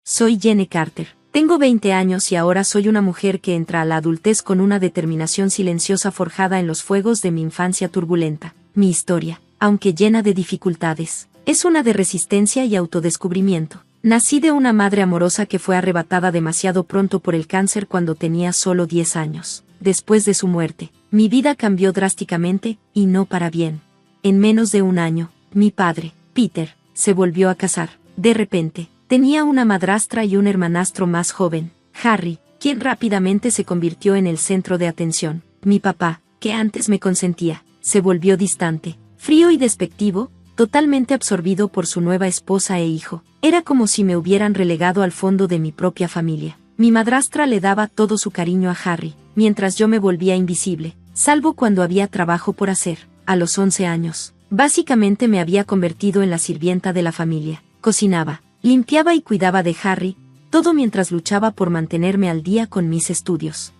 Soy Jenny Carter. Tengo 20 años y ahora soy una mujer que entra a la adultez con una determinación silenciosa forjada en los fuegos de mi infancia turbulenta. Mi historia, aunque llena de dificultades, es una de resistencia y autodescubrimiento. Nací de una madre amorosa que fue arrebatada demasiado pronto por el cáncer cuando tenía solo 10 años. Después de su muerte, mi vida cambió drásticamente, y no para bien. En menos de un año, mi padre, Peter, se volvió a casar. De repente, tenía una madrastra y un hermanastro más joven, Harry, quien rápidamente se convirtió en el centro de atención. Mi papá, que antes me consentía, se volvió distante, frío y despectivo, totalmente absorbido por su nueva esposa e hijo. Era como si me hubieran relegado al fondo de mi propia familia. Mi madrastra le daba todo su cariño a Harry, mientras yo me volvía invisible, salvo cuando había trabajo por hacer. A los 11 años, básicamente me había convertido en la sirvienta de la familia. Cocinaba, limpiaba y cuidaba de Harry, todo mientras luchaba por mantenerme al día con mis estudios.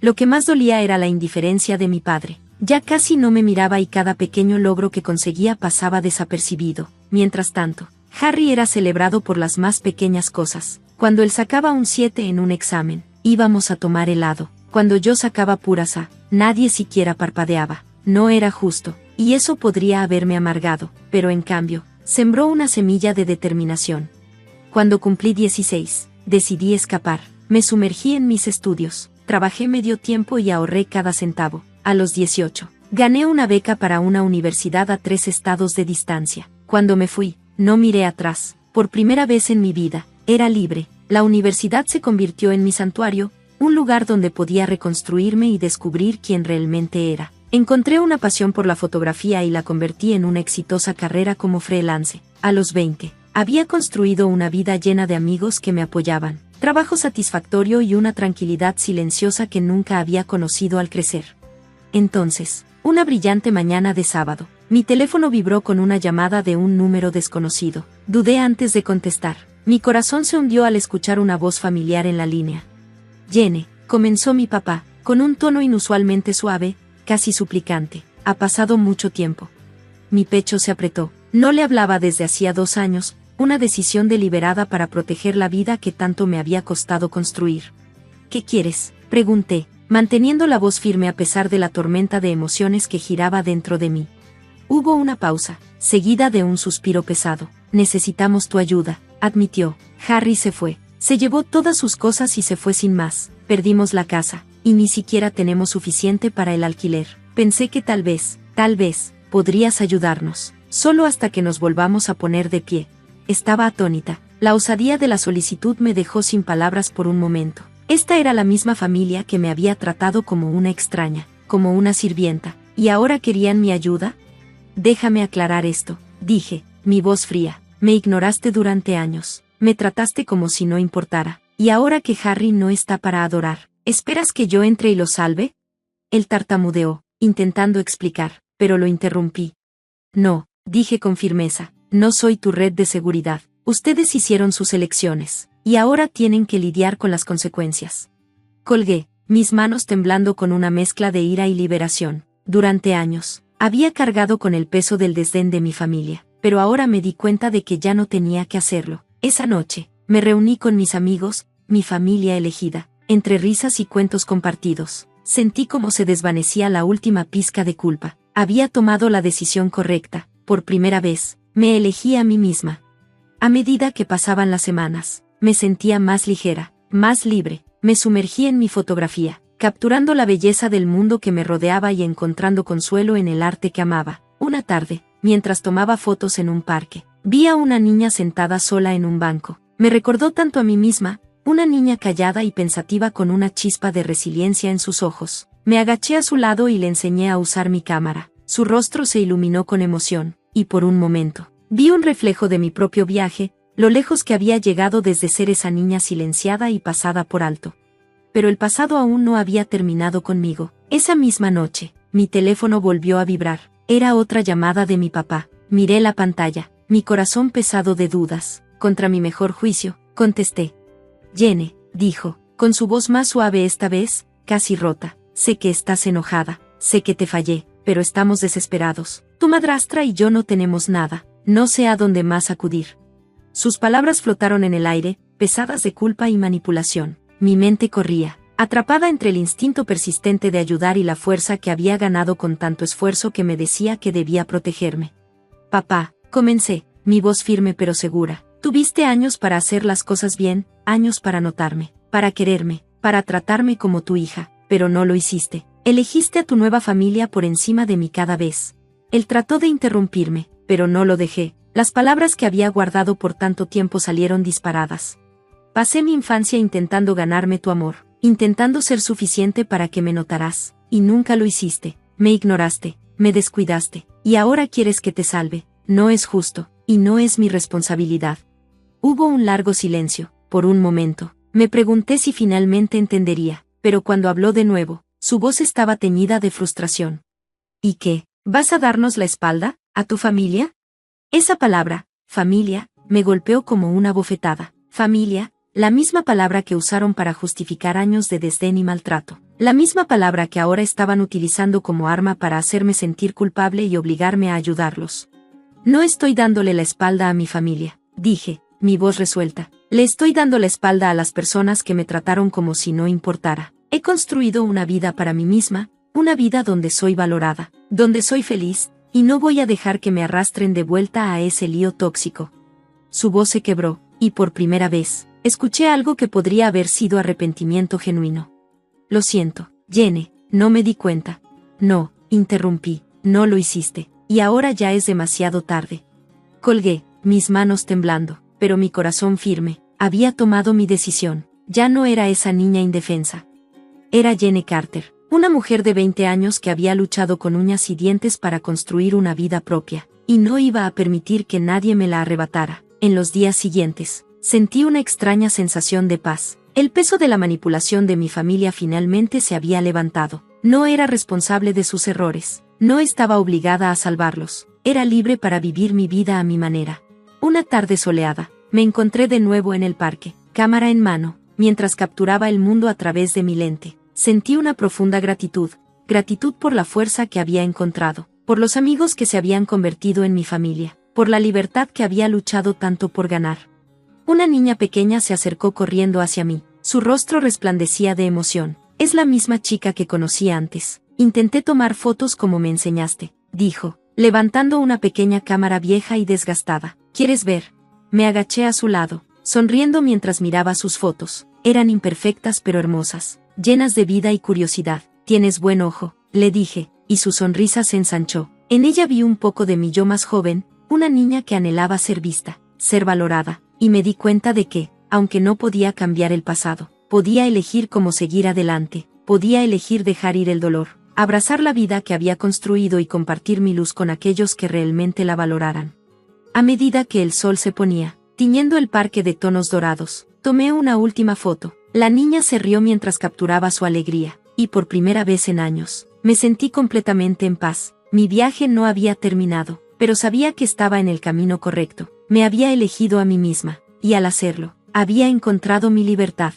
Lo que más dolía era la indiferencia de mi padre. Ya casi no me miraba y cada pequeño logro que conseguía pasaba desapercibido. Mientras tanto, Harry era celebrado por las más pequeñas cosas. Cuando él sacaba un 7 en un examen, íbamos a tomar helado. Cuando yo sacaba puras A, nadie siquiera parpadeaba. No era justo, y eso podría haberme amargado, pero en cambio, sembró una semilla de determinación. Cuando cumplí 16, decidí escapar. Me sumergí en mis estudios, trabajé medio tiempo y ahorré cada centavo. A los 18, gané una beca para una universidad a 3 estados de distancia. Cuando me fui, no miré atrás. Por primera vez en mi vida, era libre. La universidad se convirtió en mi santuario, un lugar donde podía reconstruirme y descubrir quién realmente era. Encontré una pasión por la fotografía y la convertí en una exitosa carrera como freelance. A los 20, había construido una vida llena de amigos que me apoyaban, trabajo satisfactorio y una tranquilidad silenciosa que nunca había conocido al crecer. Entonces, una brillante mañana de sábado, mi teléfono vibró con una llamada de un número desconocido. Dudé antes de contestar. Mi corazón se hundió al escuchar una voz familiar en la línea. Jenny, comenzó mi papá, con un tono inusualmente suave, casi suplicante. Ha pasado mucho tiempo. Mi pecho se apretó. No le hablaba desde hacía 2 años, una decisión deliberada para proteger la vida que tanto me había costado construir. ¿Qué quieres?, pregunté, manteniendo la voz firme a pesar de la tormenta de emociones que giraba dentro de mí. Hubo una pausa, seguida de un suspiro pesado. Necesitamos tu ayuda, admitió. Harry se fue. Se llevó todas sus cosas y se fue sin más. Perdimos la casa, y ni siquiera tenemos suficiente para el alquiler. Pensé que tal vez, podrías ayudarnos. Solo hasta que nos volvamos a poner de pie. Estaba atónita. La osadía de la solicitud me dejó sin palabras por un momento. Esta era la misma familia que me había tratado como una extraña, como una sirvienta, ¿y ahora querían mi ayuda? Déjame aclarar esto, dije, mi voz fría. Me ignoraste durante años, me trataste como si no importara, y ahora que Harry no está para adorar, ¿esperas que yo entre y lo salve? Él tartamudeó, intentando explicar, pero lo interrumpí. No, dije con firmeza, no soy tu red de seguridad. Ustedes hicieron sus elecciones, y ahora tienen que lidiar con las consecuencias. Colgué, mis manos temblando con una mezcla de ira y liberación. Durante años, había cargado con el peso del desdén de mi familia, pero ahora me di cuenta de que ya no tenía que hacerlo. Esa noche, me reuní con mis amigos, mi familia elegida, entre risas y cuentos compartidos. Sentí como se desvanecía la última pizca de culpa. Había tomado la decisión correcta. Por primera vez, me elegí a mí misma. A medida que pasaban las semanas, me sentía más ligera, más libre. Me sumergí en mi fotografía, capturando la belleza del mundo que me rodeaba y encontrando consuelo en el arte que amaba. Una tarde, mientras tomaba fotos en un parque, vi a una niña sentada sola en un banco. Me recordó tanto a mí misma, una niña callada y pensativa con una chispa de resiliencia en sus ojos. Me agaché a su lado y le enseñé a usar mi cámara. Su rostro se iluminó con emoción, y por un momento, vi un reflejo de mi propio viaje, lo lejos que había llegado desde ser esa niña silenciada y pasada por alto. Pero el pasado aún no había terminado conmigo. Esa misma noche, mi teléfono volvió a vibrar. Era otra llamada de mi papá. Miré la pantalla, mi corazón pesado de dudas. Contra mi mejor juicio, contesté. Jenny, dijo, con su voz más suave esta vez, casi rota. Sé que estás enojada, sé que te fallé, pero estamos desesperados. Tu madrastra y yo no tenemos nada. No sé a dónde más acudir. Sus palabras flotaron en el aire, pesadas de culpa y manipulación. Mi mente corría, atrapada entre el instinto persistente de ayudar y la fuerza que había ganado con tanto esfuerzo que me decía que debía protegerme. Papá, comencé, mi voz firme pero segura. Tuviste años para hacer las cosas bien, años para notarme, para quererme, para tratarme como tu hija, pero no lo hiciste. Elegiste a tu nueva familia por encima de mí cada vez. Él trató de interrumpirme, pero no lo dejé. Las palabras que había guardado por tanto tiempo salieron disparadas. Pasé mi infancia intentando ganarme tu amor, intentando ser suficiente para que me notaras, y nunca lo hiciste. Me ignoraste, me descuidaste, y ahora quieres que te salve. No es justo, y no es mi responsabilidad. Hubo un largo silencio. Por un momento, me pregunté si finalmente entendería, pero cuando habló de nuevo, su voz estaba teñida de frustración. ¿Y qué? ¿Vas a darnos la espalda, a tu familia? Esa palabra, familia, me golpeó como una bofetada. Familia, la misma palabra que usaron para justificar años de desdén y maltrato. La misma palabra que ahora estaban utilizando como arma para hacerme sentir culpable y obligarme a ayudarlos. No estoy dándole la espalda a mi familia, dije, mi voz resuelta. Le estoy dando la espalda a las personas que me trataron como si no importara. He construido una vida para mí misma, una vida donde soy valorada, donde soy feliz, y no voy a dejar que me arrastren de vuelta a ese lío tóxico. Su voz se quebró, y por primera vez, escuché algo que podría haber sido arrepentimiento genuino. Lo siento, Jenny, no me di cuenta. No, interrumpí, no lo hiciste, y ahora ya es demasiado tarde. Colgué, mis manos temblando, pero mi corazón firme. Había tomado mi decisión. Ya no era esa niña indefensa. Era Jenny Carter, una mujer de 20 años que había luchado con uñas y dientes para construir una vida propia, y no iba a permitir que nadie me la arrebatara. En los días siguientes, sentí una extraña sensación de paz. El peso de la manipulación de mi familia finalmente se había levantado. No era responsable de sus errores. No estaba obligada a salvarlos. Era libre para vivir mi vida a mi manera. Una tarde soleada, me encontré de nuevo en el parque, cámara en mano, mientras capturaba el mundo a través de mi lente. Sentí una profunda gratitud por la fuerza que había encontrado, por los amigos que se habían convertido en mi familia, por la libertad que había luchado tanto por ganar. Una niña pequeña se acercó corriendo hacia mí, su rostro resplandecía de emoción. Es la misma chica que conocí antes. Intenté tomar fotos como me enseñaste, dijo, levantando una pequeña cámara vieja y desgastada. ¿Quieres ver? Me agaché a su lado, sonriendo mientras miraba sus fotos. Eran imperfectas pero hermosas, llenas de vida y curiosidad. Tienes buen ojo, le dije, y su sonrisa se ensanchó. En ella vi un poco de mi yo más joven, una niña que anhelaba ser vista, ser valorada, y me di cuenta de que, aunque no podía cambiar el pasado, podía elegir cómo seguir adelante, podía elegir dejar ir el dolor, abrazar la vida que había construido y compartir mi luz con aquellos que realmente la valoraran. A medida que el sol se ponía, tiñendo el parque de tonos dorados, tomé una última foto. La niña se rió mientras capturaba su alegría, y por primera vez en años, me sentí completamente en paz. Mi viaje no había terminado, pero sabía que estaba en el camino correcto. Me había elegido a mí misma, y al hacerlo, había encontrado mi libertad.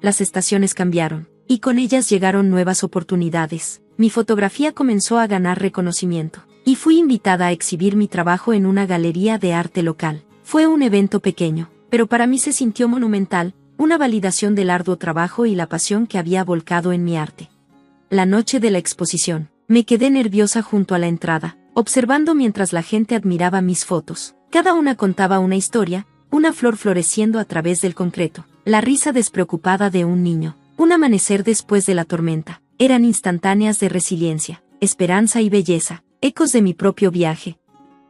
Las estaciones cambiaron, y con ellas llegaron nuevas oportunidades. Mi fotografía comenzó a ganar reconocimiento, y fui invitada a exhibir mi trabajo en una galería de arte local. Fue un evento pequeño, pero para mí se sintió monumental, una validación del arduo trabajo y la pasión que había volcado en mi arte. La noche de la exposición, me quedé nerviosa junto a la entrada, observando mientras la gente admiraba mis fotos. Cada una contaba una historia, una flor floreciendo a través del concreto, la risa despreocupada de un niño, un amanecer después de la tormenta. Eran instantáneas de resiliencia, esperanza y belleza, ecos de mi propio viaje.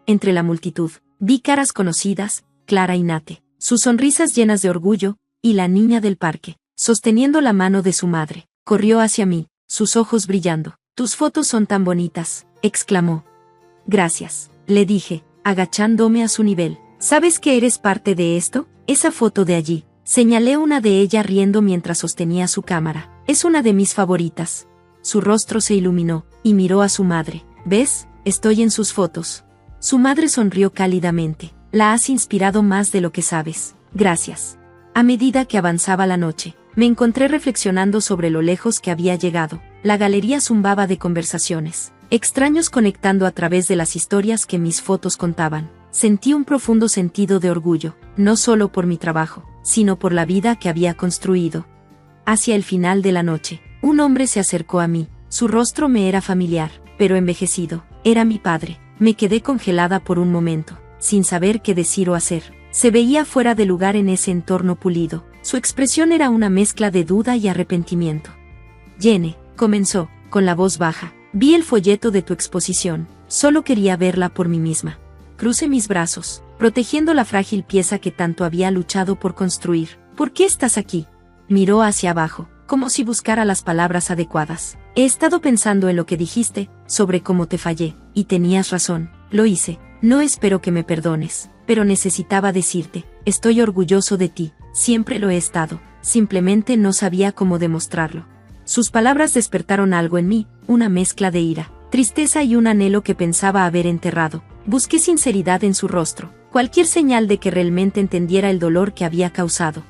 Entre la multitud, vi caras conocidas, Clara y Nate, sus sonrisas llenas de orgullo, y la niña del parque, sosteniendo la mano de su madre, corrió hacia mí, sus ojos brillando. «Tus fotos son tan bonitas», exclamó. «Gracias», le dije, agachándome a su nivel. «¿Sabes que eres parte de esto? Esa foto de allí». Señalé una de ellas riendo mientras sostenía su cámara. «Es una de mis favoritas». Su rostro se iluminó, y miró a su madre. «¿Ves? Estoy en sus fotos». Su madre sonrió cálidamente. «La has inspirado más de lo que sabes. Gracias». A medida que avanzaba la noche, me encontré reflexionando sobre lo lejos que había llegado. La galería zumbaba de conversaciones, extraños conectando a través de las historias que mis fotos contaban. Sentí un profundo sentido de orgullo, no solo por mi trabajo, sino por la vida que había construido. Hacia el final de la noche, un hombre se acercó a mí. Su rostro me era familiar, pero envejecido. Era mi padre. Me quedé congelada por un momento, sin saber qué decir o hacer. Se veía fuera de lugar en ese entorno pulido. Su expresión era una mezcla de duda y arrepentimiento. Jene, comenzó, con la voz baja. Vi el folleto de tu exposición. Solo quería verla por mí misma. Crucé mis brazos, protegiendo la frágil pieza que tanto había luchado por construir. ¿Por qué estás aquí? Miró hacia abajo, como si buscara las palabras adecuadas. He estado pensando en lo que dijiste, sobre cómo te fallé, y tenías razón, lo hice. No espero que me perdones, pero necesitaba decirte, estoy orgulloso de ti, siempre lo he estado, simplemente no sabía cómo demostrarlo. Sus palabras despertaron algo en mí, una mezcla de ira, tristeza y un anhelo que pensaba haber enterrado. Busqué sinceridad en su rostro, cualquier señal de que realmente entendiera el dolor que había causado.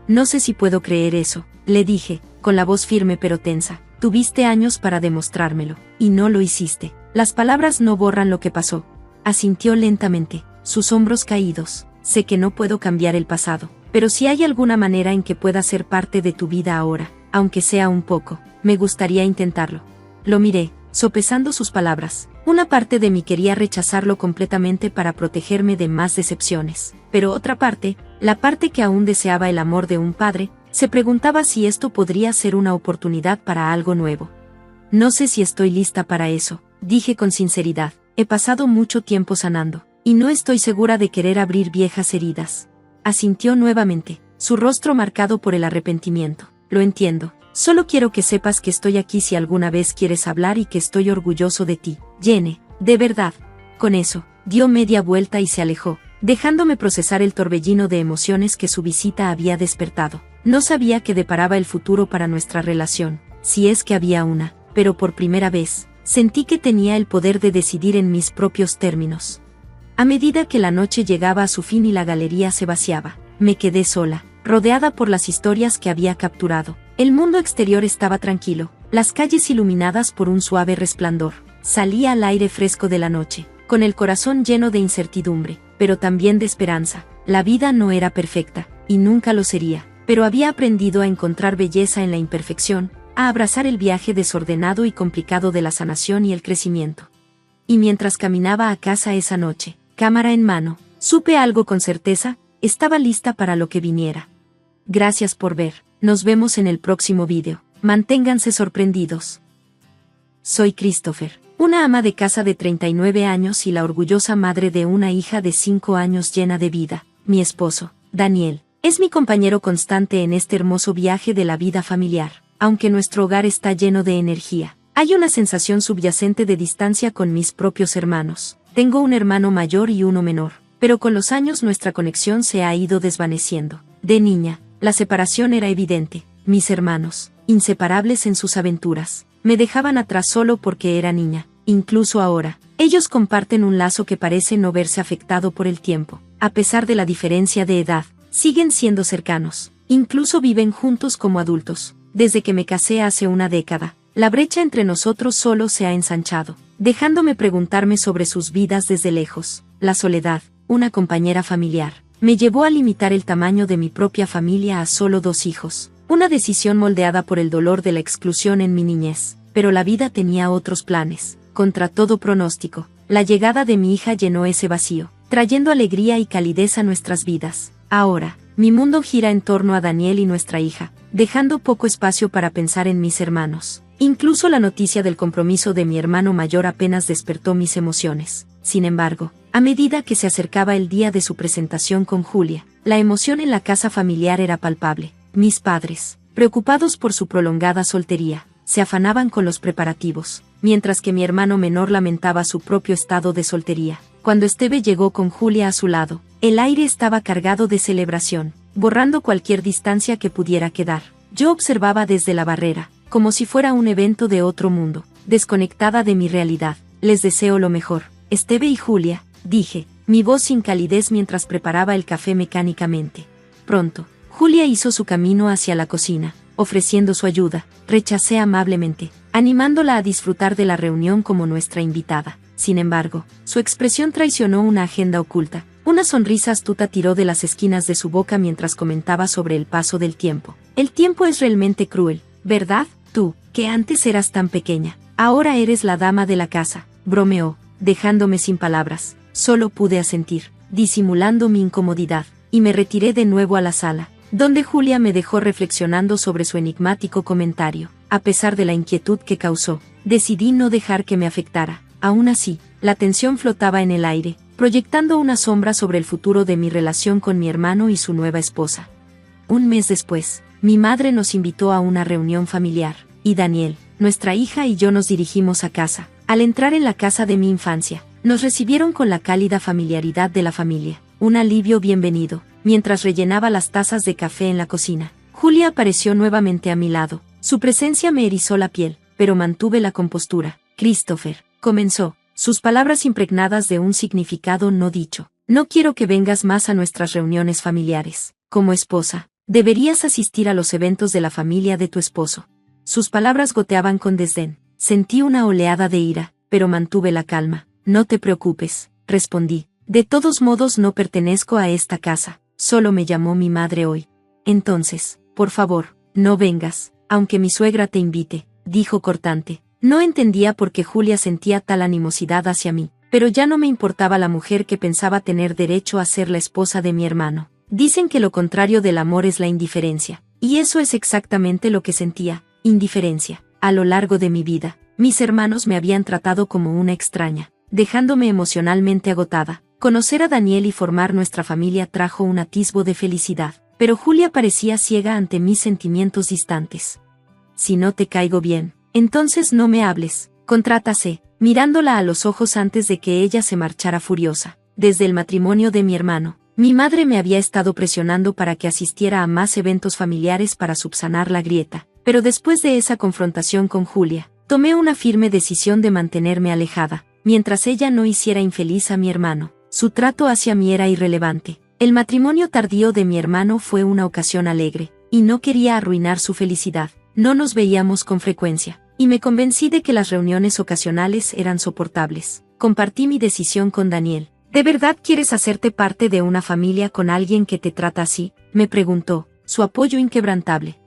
No sé si puedo creer eso, le dije, con la voz firme pero tensa. Tuviste años para demostrármelo, y no lo hiciste. Las palabras no borran lo que pasó. Asintió lentamente, sus hombros caídos. Sé que no puedo cambiar el pasado, pero si hay alguna manera en que pueda ser parte de tu vida ahora, aunque sea un poco, me gustaría intentarlo. Lo miré, sopesando sus palabras. Una parte de mí quería rechazarlo completamente para protegerme de más decepciones, pero otra parte, la parte que aún deseaba el amor de un padre, se preguntaba si esto podría ser una oportunidad para algo nuevo. No sé si estoy lista para eso, dije con sinceridad. He pasado mucho tiempo sanando, y no estoy segura de querer abrir viejas heridas. Asintió nuevamente, su rostro marcado por el arrepentimiento. Lo entiendo. Solo quiero que sepas que estoy aquí si alguna vez quieres hablar y que estoy orgulloso de ti, Jene, de verdad. Con eso, dio media vuelta y se alejó, dejándome procesar el torbellino de emociones que su visita había despertado. No sabía qué deparaba el futuro para nuestra relación, si es que había una, pero por primera vez, sentí que tenía el poder de decidir en mis propios términos. A medida que la noche llegaba a su fin y la galería se vaciaba, me quedé sola, rodeada por las historias que había capturado. El mundo exterior estaba tranquilo, las calles iluminadas por un suave resplandor. Salía al aire fresco de la noche, con el corazón lleno de incertidumbre, pero también de esperanza. La vida no era perfecta, y nunca lo sería, pero había aprendido a encontrar belleza en la imperfección, a abrazar el viaje desordenado y complicado de la sanación y el crecimiento. Y mientras caminaba a casa esa noche, cámara en mano, supe algo con certeza, estaba lista para lo que viniera. Gracias por ver, nos vemos en el próximo vídeo, manténganse sorprendidos. Soy Christopher, una ama de casa de 39 años y la orgullosa madre de una hija de 5 años llena de vida. Mi esposo, Daniel, es mi compañero constante en este hermoso viaje de la vida familiar. Aunque nuestro hogar está lleno de energía, hay una sensación subyacente de distancia con mis propios hermanos. Tengo un hermano mayor y uno menor, pero con los años nuestra conexión se ha ido desvaneciendo. De niña, la separación era evidente. Mis hermanos, inseparables en sus aventuras, me dejaban atrás solo porque era niña. Incluso ahora, ellos comparten un lazo que parece no verse afectado por el tiempo. A pesar de la diferencia de edad, siguen siendo cercanos. Incluso viven juntos como adultos. Desde que me casé hace una década, la brecha entre nosotros solo se ha ensanchado, dejándome preguntarme sobre sus vidas desde lejos. La soledad, una compañera familiar, me llevó a limitar el tamaño de mi propia familia a solo 2 hijos. Una decisión moldeada por el dolor de la exclusión en mi niñez. Pero la vida tenía otros planes. Contra todo pronóstico, la llegada de mi hija llenó ese vacío, trayendo alegría y calidez a nuestras vidas. Ahora, mi mundo gira en torno a Daniel y nuestra hija, dejando poco espacio para pensar en mis hermanos. Incluso la noticia del compromiso de mi hermano mayor apenas despertó mis emociones. Sin embargo, a medida que se acercaba el día de su presentación con Julia, la emoción en la casa familiar era palpable. Mis padres, preocupados por su prolongada soltería, se afanaban con los preparativos, mientras que mi hermano menor lamentaba su propio estado de soltería. Cuando Esteve llegó con Julia a su lado, el aire estaba cargado de celebración, borrando cualquier distancia que pudiera quedar. Yo observaba desde la barrera, como si fuera un evento de otro mundo, desconectada de mi realidad. Les deseo lo mejor, Esteve y Julia, dije, mi voz sin calidez mientras preparaba el café mecánicamente. Pronto, Julia hizo su camino hacia la cocina, ofreciendo su ayuda. Rechacé amablemente, animándola a disfrutar de la reunión como nuestra invitada. Sin embargo, su expresión traicionó una agenda oculta, Una sonrisa astuta tiró de las esquinas de su boca mientras comentaba sobre el paso del tiempo. El tiempo es realmente cruel, ¿verdad? Tú, que antes eras tan pequeña, ahora eres la dama de la casa, bromeó, dejándome sin palabras. Solo pude asentir, disimulando mi incomodidad, y me retiré de nuevo a la sala, donde Julia me dejó reflexionando sobre su enigmático comentario. A pesar de la inquietud que causó, decidí no dejar que me afectara. Aún así, la tensión flotaba en el aire, proyectando una sombra sobre el futuro de mi relación con mi hermano y su nueva esposa. Un mes después, mi madre nos invitó a una reunión familiar, y Daniel, nuestra hija y yo nos dirigimos a casa. Al entrar en la casa de mi infancia, nos recibieron con la cálida familiaridad de la familia, un alivio bienvenido. Mientras rellenaba las tazas de café en la cocina, Julia apareció nuevamente a mi lado. Su presencia me erizó la piel, pero mantuve la compostura. Christopher, comenzó, sus palabras impregnadas de un significado no dicho. No quiero que vengas más a nuestras reuniones familiares. Como esposa, deberías asistir a los eventos de la familia de tu esposo. Sus palabras goteaban con desdén. Sentí una oleada de ira, pero mantuve la calma. No te preocupes, respondí. De todos modos no pertenezco a esta casa, solo me llamó mi madre hoy. Entonces, por favor, no vengas, aunque mi suegra te invite, dijo cortante. No entendía por qué Julia sentía tal animosidad hacia mí, pero ya no me importaba la mujer que pensaba tener derecho a ser la esposa de mi hermano. Dicen que lo contrario del amor es la indiferencia, y eso es exactamente lo que sentía, indiferencia. A lo largo de mi vida, mis hermanos me habían tratado como una extraña, dejándome emocionalmente agotada. Conocer a Daniel y formar nuestra familia trajo un atisbo de felicidad, pero Julia parecía ciega ante mis sentimientos distantes. Si no te caigo bien, entonces no me hables, contrátase, mirándola a los ojos antes de que ella se marchara furiosa. Desde el matrimonio de mi hermano, mi madre me había estado presionando para que asistiera a más eventos familiares para subsanar la grieta, pero después de esa confrontación con Julia, tomé una firme decisión de mantenerme alejada, mientras ella no hiciera infeliz a mi hermano. Su trato hacia mí era irrelevante. El matrimonio tardío de mi hermano fue una ocasión alegre, y no quería arruinar su felicidad. No nos veíamos con frecuencia, y me convencí de que las reuniones ocasionales eran soportables. Compartí mi decisión con Daniel. ¿De verdad quieres hacerte parte de una familia con alguien que te trata así?, me preguntó, su apoyo inquebrantable.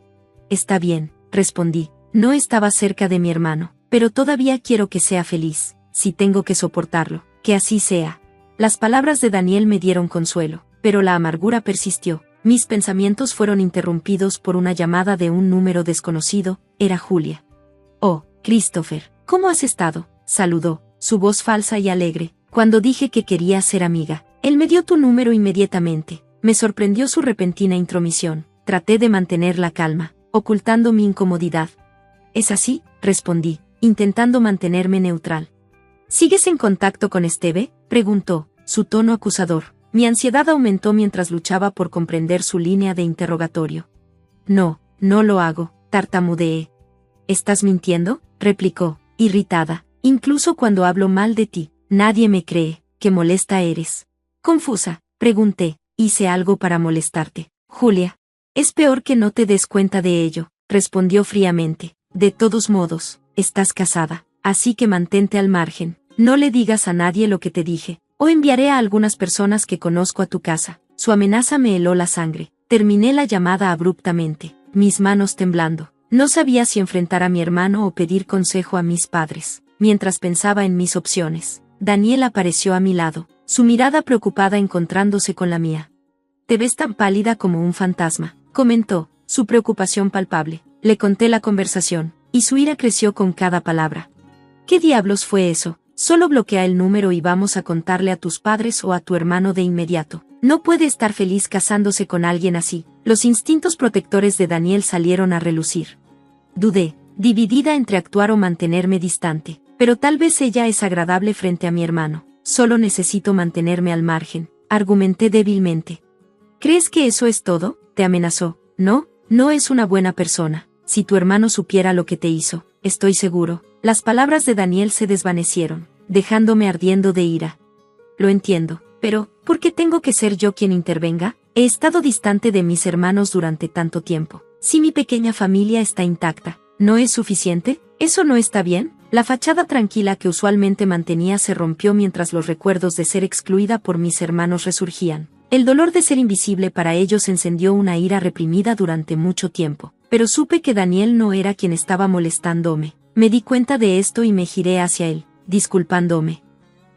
Está bien, respondí. No estaba cerca de mi hermano, pero todavía quiero que sea feliz. Si tengo que soportarlo, que así sea. Las palabras de Daniel me dieron consuelo, pero la amargura persistió. Mis pensamientos fueron interrumpidos por una llamada de un número desconocido. Era Julia. Oh, Christopher, ¿cómo has estado?, saludó, su voz falsa y alegre. Cuando dije que quería ser amiga, él me dio tu número inmediatamente. Me sorprendió su repentina intromisión. Traté de mantener la calma, ocultando mi incomodidad. ¿Es así?, respondí, intentando mantenerme neutral. ¿Sigues en contacto con Esteve?, preguntó, su tono acusador. Mi ansiedad aumentó mientras luchaba por comprender su línea de interrogatorio. No, no lo hago, tartamudeé. ¿Estás mintiendo?, replicó, irritada. Incluso cuando hablo mal de ti, nadie me cree. Qué molesta eres. Confusa, pregunté, ¿hice algo para molestarte, Julia? Es peor que no te des cuenta de ello, respondió fríamente. De todos modos, estás casada, así que mantente al margen. No le digas a nadie lo que te dije, o enviaré a algunas personas que conozco a tu casa. Su amenaza me heló la sangre. Terminé la llamada abruptamente, mis manos temblando. No sabía si enfrentar a mi hermano o pedir consejo a mis padres. Mientras pensaba en mis opciones, Daniel apareció a mi lado, su mirada preocupada encontrándose con la mía. Te ves tan pálida como un fantasma, comentó, su preocupación palpable. Le conté la conversación, y su ira creció con cada palabra. ¿Qué diablos fue eso? Solo bloquea el número y vamos a contarle a tus padres o a tu hermano de inmediato. No puede estar feliz casándose con alguien así. Los instintos protectores de Daniel salieron a relucir. Dudé, dividida entre actuar o mantenerme distante, pero tal vez ella es agradable frente a mi hermano. Solo necesito mantenerme al margen, argumenté débilmente. ¿Crees que eso es todo?, te amenazó. No, no es una buena persona. Si tu hermano supiera lo que te hizo, estoy seguro. Las palabras de Daniel se desvanecieron, dejándome ardiendo de ira. Lo entiendo, pero, ¿por qué tengo que ser yo quien intervenga? He estado distante de mis hermanos durante tanto tiempo. Si mi pequeña familia está intacta, ¿no es suficiente? ¿Eso no está bien? La fachada tranquila que usualmente mantenía se rompió mientras los recuerdos de ser excluida por mis hermanos resurgían. El dolor de ser invisible para ellos encendió una ira reprimida durante mucho tiempo. Pero supe que Daniel no era quien estaba molestándome. Me di cuenta de esto y me giré hacia él, disculpándome.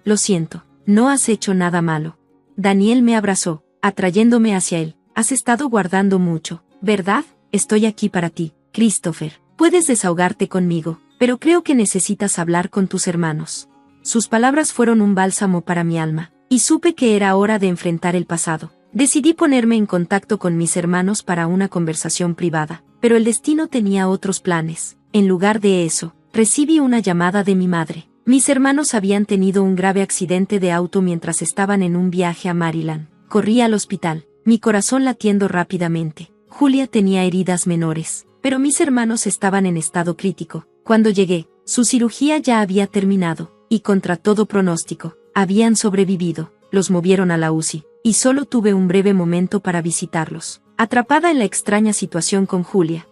Lo siento, no has hecho nada malo. Daniel me abrazó, atrayéndome hacia él. Has estado guardando mucho, ¿verdad? Estoy aquí para ti, Christopher. Puedes desahogarte conmigo, pero creo que necesitas hablar con tus hermanos. Sus palabras fueron un bálsamo para mi alma, y supe que era hora de enfrentar el pasado. Decidí ponerme en contacto con mis hermanos para una conversación privada, pero el destino tenía otros planes. En lugar de eso, recibí una llamada de mi madre. Mis hermanos habían tenido un grave accidente de auto mientras estaban en un viaje a Maryland. Corrí al hospital, mi corazón latiendo rápidamente. Julia tenía heridas menores, pero mis hermanos estaban en estado crítico. Cuando llegué, su cirugía ya había terminado, y contra todo pronóstico, habían sobrevivido. Los movieron a la UCI, y solo tuve un breve momento para visitarlos. Atrapada en la extraña situación con Julia,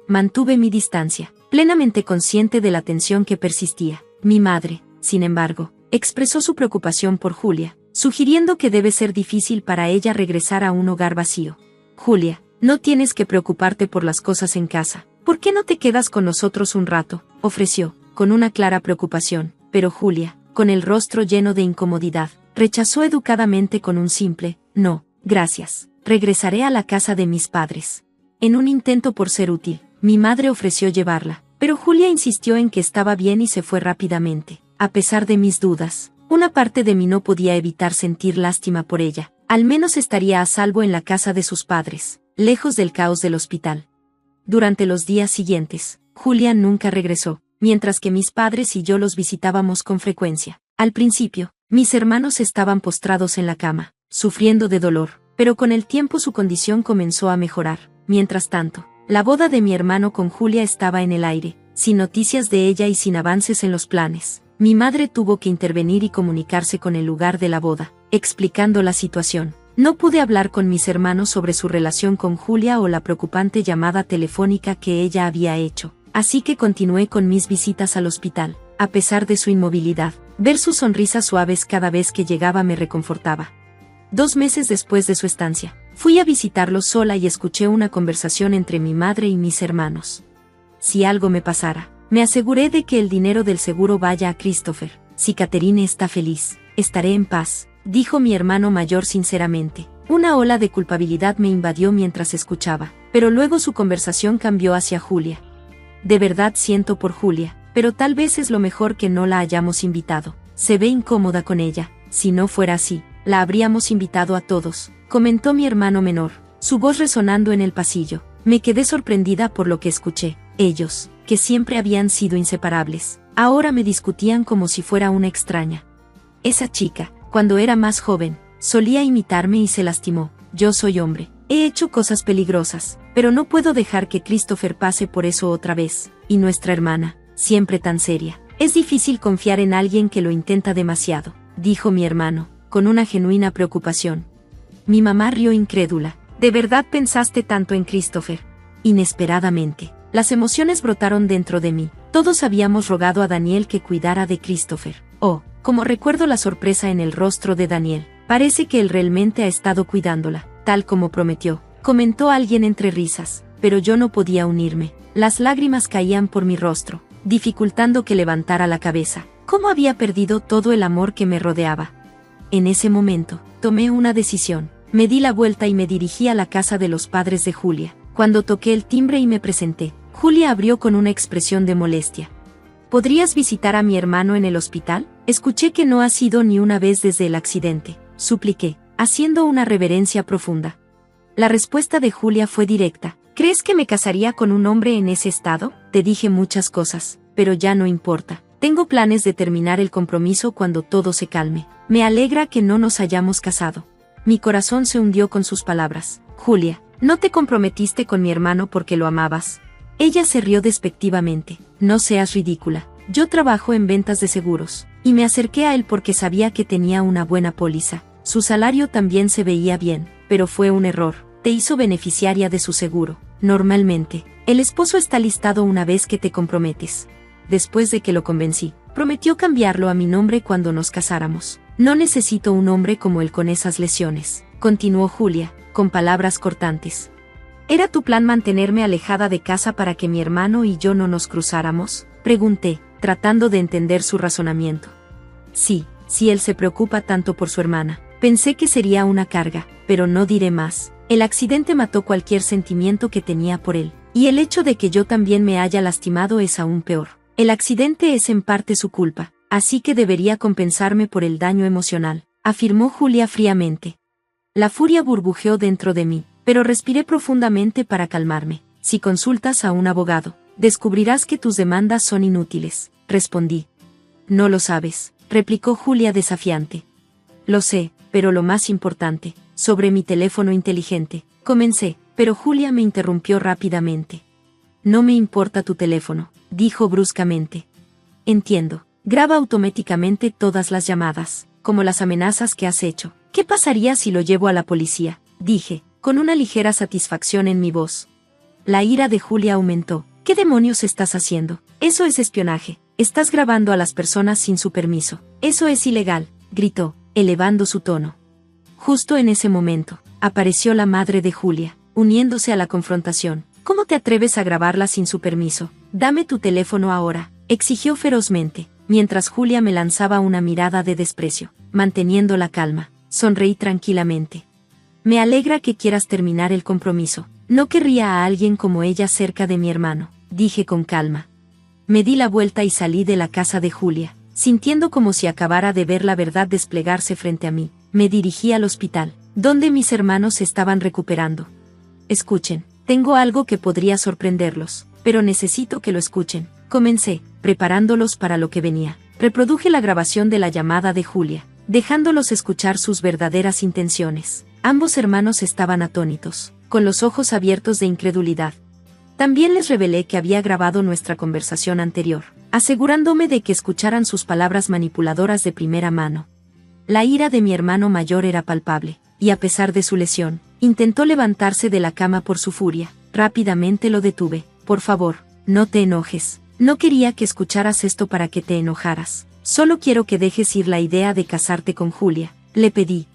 mantuve mi distancia, plenamente consciente de la tensión que persistía. Mi madre, sin embargo, expresó su preocupación por Julia, sugiriendo que debe ser difícil para ella regresar a un hogar vacío. Julia, no tienes que preocuparte por las cosas en casa. ¿Por qué no te quedas con nosotros un rato?, ofreció, con una clara preocupación, pero Julia, con el rostro lleno de incomodidad, rechazó educadamente con un simple, no, gracias. Regresaré a la casa de mis padres. En un intento por ser útil, mi madre ofreció llevarla, pero Julia insistió en que estaba bien y se fue rápidamente. A pesar de mis dudas, una parte de mí no podía evitar sentir lástima por ella. Al menos estaría a salvo en la casa de sus padres, lejos del caos del hospital. Durante los días siguientes, Julia nunca regresó, mientras que mis padres y yo los visitábamos con frecuencia. Al principio, mis hermanos estaban postrados en la cama, sufriendo de dolor, pero con el tiempo su condición comenzó a mejorar. Mientras tanto, la boda de mi hermano con Julia estaba en el aire, sin noticias de ella y sin avances en los planes. Mi madre tuvo que intervenir y comunicarse con el lugar de la boda, explicando la situación. No pude hablar con mis hermanos sobre su relación con Julia o la preocupante llamada telefónica que ella había hecho, así que continué con mis visitas al hospital. A pesar de su inmovilidad, ver sus sonrisas suaves cada vez que llegaba me reconfortaba. 2 meses después de su estancia, fui a visitarlo sola y escuché una conversación entre mi madre y mis hermanos. Si algo me pasara, me aseguré de que el dinero del seguro vaya a Christopher. Si Catherine está feliz, estaré en paz, dijo mi hermano mayor sinceramente. Una ola de culpabilidad me invadió mientras escuchaba, pero luego su conversación cambió hacia Julia. De verdad siento por Julia, pero tal vez es lo mejor que no la hayamos invitado. Se ve incómoda con ella. Si no fuera así, la habríamos invitado a todos, comentó mi hermano menor, su voz resonando en el pasillo. Me quedé sorprendida por lo que escuché. Ellos, que siempre habían sido inseparables, ahora me discutían como si fuera una extraña. Esa chica, cuando era más joven, solía imitarme y se lastimó. Yo soy hombre, he hecho cosas peligrosas, pero no puedo dejar que Christopher pase por eso otra vez. Y nuestra hermana, siempre tan seria. Es difícil confiar en alguien que lo intenta demasiado, dijo mi hermano, con una genuina preocupación. Mi mamá rió incrédula. ¿De verdad pensaste tanto en Christopher? Inesperadamente, las emociones brotaron dentro de mí. Todos habíamos rogado a Daniel que cuidara de Christopher. Oh, como recuerdo la sorpresa en el rostro de Daniel. Parece que él realmente ha estado cuidándola, tal como prometió, comentó alguien entre risas, pero yo no podía unirme. Las lágrimas caían por mi rostro, dificultando que levantara la cabeza. ¿Cómo había perdido todo el amor que me rodeaba? En ese momento, tomé una decisión. Me di la vuelta y me dirigí a la casa de los padres de Julia. Cuando toqué el timbre y me presenté, Julia abrió con una expresión de molestia. ¿Podrías visitar a mi hermano en el hospital? Escuché que no has ido ni una vez desde el accidente, supliqué, haciendo una reverencia profunda. La respuesta de Julia fue directa. ¿Crees que me casaría con un hombre en ese estado? Te dije muchas cosas, pero ya no importa. Tengo planes de terminar el compromiso cuando todo se calme. Me alegra que no nos hayamos casado. Mi corazón se hundió con sus palabras. Julia, no te comprometiste con mi hermano porque lo amabas. Ella se rió despectivamente. No seas ridícula. Yo trabajo en ventas de seguros, y me acerqué a él porque sabía que tenía una buena póliza. Su salario también se veía bien, pero fue un error. Te hizo beneficiaria de su seguro. Normalmente, el esposo está listado una vez que te comprometes. después de que lo convencí. Prometió cambiarlo a mi nombre cuando nos casáramos. No necesito un hombre como él con esas lesiones, continuó Julia, con palabras cortantes. ¿Era tu plan mantenerme alejada de casa para que mi hermano y yo no nos cruzáramos? Pregunté, tratando de entender su razonamiento. Sí, si él se preocupa tanto por su hermana. Pensé que sería una carga, pero no diré más. El accidente mató cualquier sentimiento que tenía por él, y el hecho de que yo también me haya lastimado es aún peor. El accidente es en parte su culpa, así que debería compensarme por el daño emocional, afirmó Julia fríamente. La furia burbujeó dentro de mí, pero respiré profundamente para calmarme. Si consultas a un abogado, descubrirás que tus demandas son inútiles, respondí. No lo sabes, replicó Julia desafiante. Lo sé, pero lo más importante, sobre mi teléfono inteligente, comencé, pero Julia me interrumpió rápidamente. No me importa tu teléfono, dijo bruscamente. Entiendo, graba automáticamente todas las llamadas, como las amenazas que has hecho. ¿Qué pasaría si lo llevo a la policía? Dije, con una ligera satisfacción en mi voz. La ira de Julia aumentó. ¿Qué demonios estás haciendo? Eso es espionaje. Estás grabando a las personas sin su permiso. Eso es ilegal, gritó, elevando su tono. Justo en ese momento, apareció la madre de Julia, uniéndose a la confrontación. ¿Cómo te atreves a grabarla sin su permiso? Dame tu teléfono ahora, exigió ferozmente, mientras Julia me lanzaba una mirada de desprecio. Manteniendo la calma, sonreí tranquilamente. Me alegra que quieras terminar el compromiso. No querría a alguien como ella cerca de mi hermano, dije con calma. Me di la vuelta y salí de la casa de Julia, sintiendo como si acabara de ver la verdad desplegarse frente a mí. Me dirigí al hospital, donde mis hermanos se estaban recuperando. Escuchen, tengo algo que podría sorprenderlos, pero necesito que lo escuchen. Comencé, preparándolos para lo que venía. Reproduje la grabación de la llamada de Julia, dejándolos escuchar sus verdaderas intenciones. Ambos hermanos estaban atónitos, con los ojos abiertos de incredulidad. También les revelé que había grabado nuestra conversación anterior, asegurándome de que escucharan sus palabras manipuladoras de primera mano. La ira de mi hermano mayor era palpable, y a pesar de su lesión, intentó levantarse de la cama por su furia. Rápidamente lo detuve. Por favor, no te enojes. No quería que escucharas esto para que te enojaras. Solo quiero que dejes ir la idea de casarte con Julia, le pedí.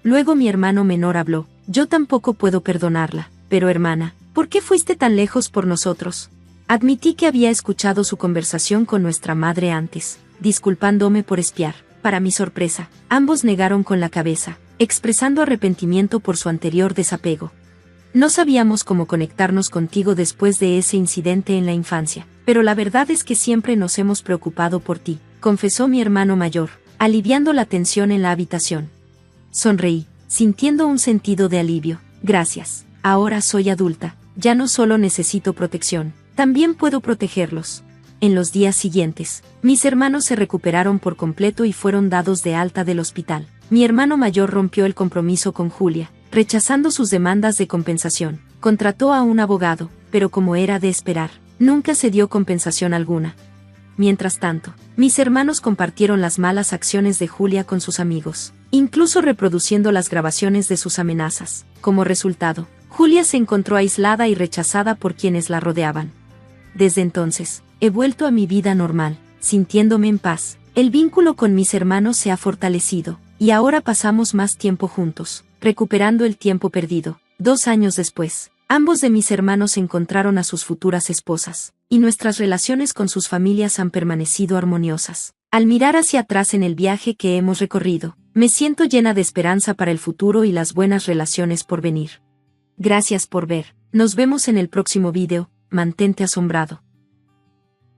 Luego mi hermano menor habló. Yo tampoco puedo perdonarla, pero hermana, ¿por qué fuiste tan lejos por nosotros? Admití que había escuchado su conversación con nuestra madre antes, disculpándome por espiar. Para mi sorpresa, ambos negaron con la cabeza, expresando arrepentimiento por su anterior desapego. No sabíamos cómo conectarnos contigo después de ese incidente en la infancia, pero la verdad es que siempre nos hemos preocupado por ti, confesó mi hermano mayor, aliviando la tensión en la habitación. Sonreí, sintiendo un sentido de alivio. Gracias, ahora soy adulta, ya no solo necesito protección, también puedo protegerlos. En los días siguientes, mis hermanos se recuperaron por completo y fueron dados de alta del hospital. Mi hermano mayor rompió el compromiso con Julia, rechazando sus demandas de compensación. Contrató a un abogado, pero como era de esperar, nunca se dio compensación alguna. Mientras tanto, mis hermanos compartieron las malas acciones de Julia con sus amigos, incluso reproduciendo las grabaciones de sus amenazas. Como resultado, Julia se encontró aislada y rechazada por quienes la rodeaban. Desde entonces, he vuelto a mi vida normal, sintiéndome en paz. El vínculo con mis hermanos se ha fortalecido, y ahora pasamos más tiempo juntos, recuperando el tiempo perdido. 2 años después, ambos de mis hermanos encontraron a sus futuras esposas, y nuestras relaciones con sus familias han permanecido armoniosas. Al mirar hacia atrás en el viaje que hemos recorrido, me siento llena de esperanza para el futuro y las buenas relaciones por venir. Gracias por ver. Nos vemos en el próximo video. Mantente asombrado.